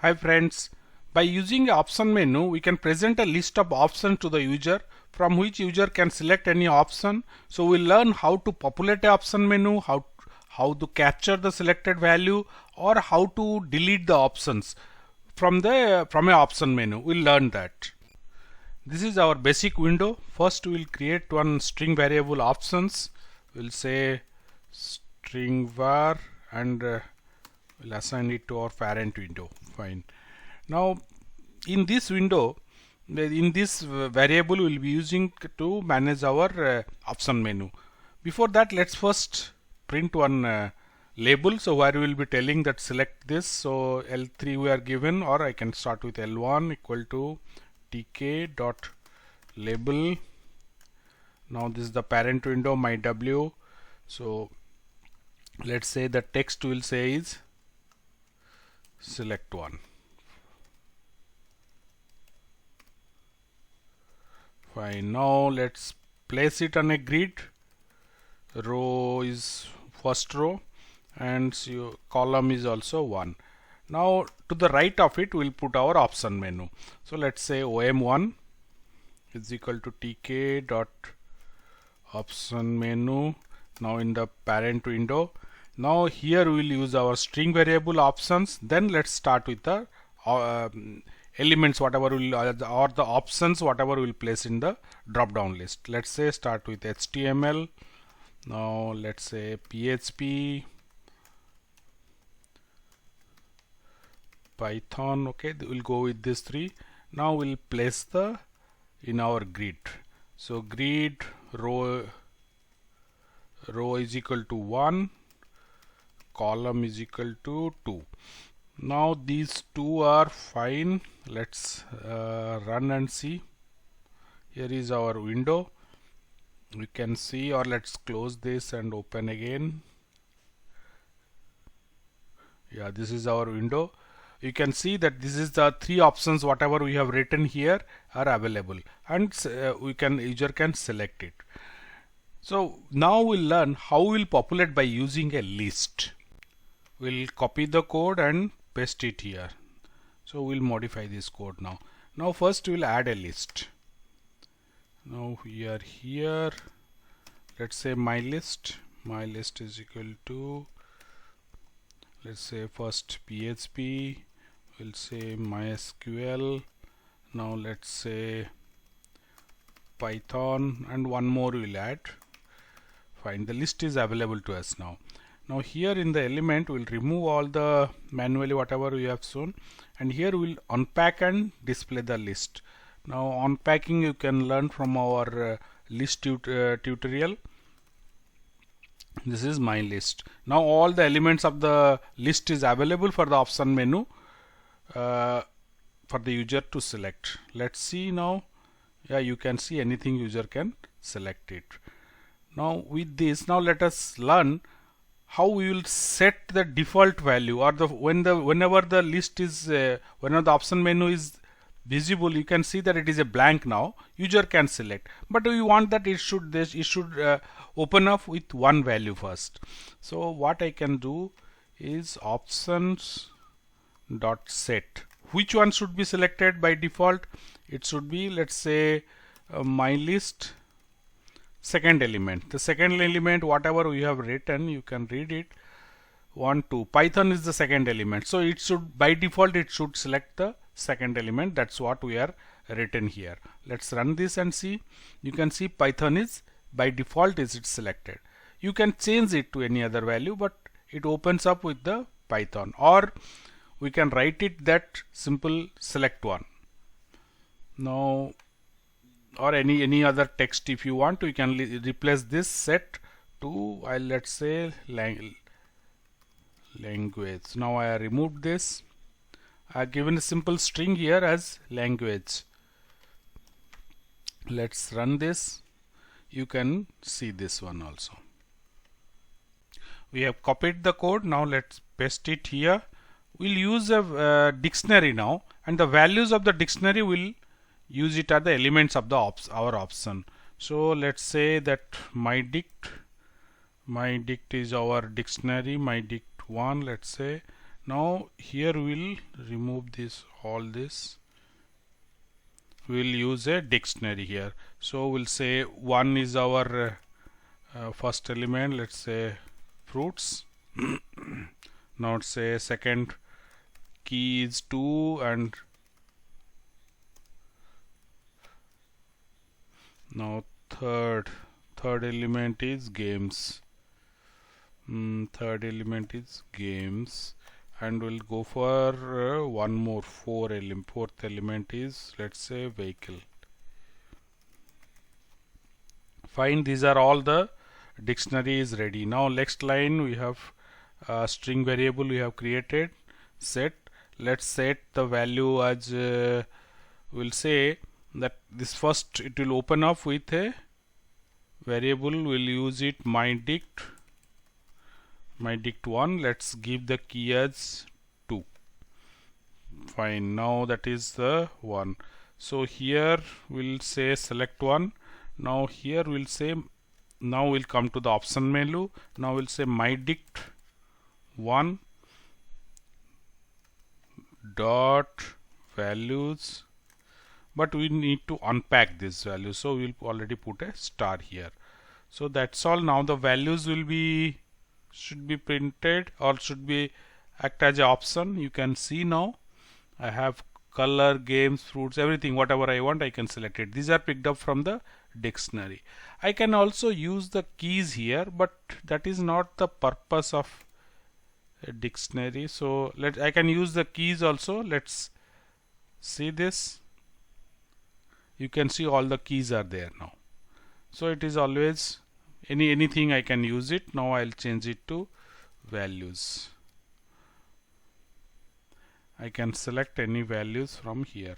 Hi friends, by using the option menu we can present a list of options to the user from which user can select any option. So we'll learn how to populate a option menu, how to capture the selected value, or how to delete the options from a option menu. We'll learn that. This is our basic window. First we'll create one string variable options. We'll say string var and we'll assign it to our parent window. Fine. Now in this window, in this variable we'll be using to manage our option menu. Before that, let's first print one label. So where we will be telling that select this. So L3 we are given, or I can start with L1 equal to tk dot label. Now this is the parent window, my w. So let's say the text will say is select one. Fine. Now let's place it on a grid. Row is first row and column is also 1. Now to the right of it we'll put our option menu. So let's say om1 is equal to tk dot option menu. Now in the parent window, now here we will use our string variable options. Then let's start with the elements whatever will or the options whatever we'll place in the drop down list. Let's say start with HTML. Now let's say PHP, Python. Okay, we'll go with these three. Now we'll place the in our grid. So grid row is equal to 1, column is equal to 2. Now these two are fine. Let's run and see. Here is our window. We can see, or let's close this and open again. Yeah, this is our window. You can see that this is the three options whatever we have written here are available, and user can select it. So now we'll learn how we'll populate by using a list. We'll copy the code and paste it here. So we'll modify this code now. Now first we'll add a list. Now we are here. Let's say my list. My list is equal to, let's say first PHP. We'll say MySQL. Now let's say Python, and one more we'll add. Fine. The list is available to us now. Now here in the element we'll remove all the manually whatever we have shown, and here we'll unpack and display the list. Now unpacking you can learn from our list tutorial. This is my list. Now all the elements of the list is available for the option menu for the user to select. Let's see now. Yeah, you can see anything user can select it. Now with this, now let us learn how we will set the default value, or whenever the list is whenever the option menu is visible, you can see that it is a blank. Now user can select, but we want that it should open up with one value first. So what I can do is options dot set. Which one should be selected by default? It should be, let's say my list second element. The second element whatever we have written, you can read it. 1, 2. Python is the second element, so it should by default it should select the second element. That's what we are written here. Let's run this and see. You can see Python is by default is it selected. You can change it to any other value, but it opens up with the Python, or we can write it that simple select one. Now, or any other text if you want, we can replace this set to let's say language. Now I removed this. I have given a simple string here as language. Let's run this. You can see this one also. We have copied the code. Now let's paste it here. We'll use a dictionary now, and the values of the dictionary will use it as the elements of the our option. So let's say that my dict is our dictionary, my dict 1, let's say Now here we'll remove this, all this. We'll use a dictionary here. So we'll say 1 is our first element, let's say fruits. Now say second key is 2, and now third element is games. Third element is games, and we'll go for one more, fourth element is, let's say, vehicle. Fine, these are all the dictionary is ready. Now next line we have a string variable we have created, set. Let's set the value as we'll say that this first it will open up with a variable, we'll use it myDict1. let's give the key as 2. Fine, now that is the 1. So here we'll say select 1. Now here we'll say, now we'll come to the option menu. Now we'll say myDict1 dot values, but we need to unpack this value, so we'll already put a star here. So that's all. Now the values will be, should be printed or should be act as an option. You can see now I have color, games, fruits, everything, whatever I want I can select it. These are picked up from the dictionary. I can also use the keys here, but that is not the purpose of a dictionary. So I can use the keys also. Let's see this. You can see all the keys are there now. So it is always anything I can use it. Now I'll change it to values. I can select any values from here.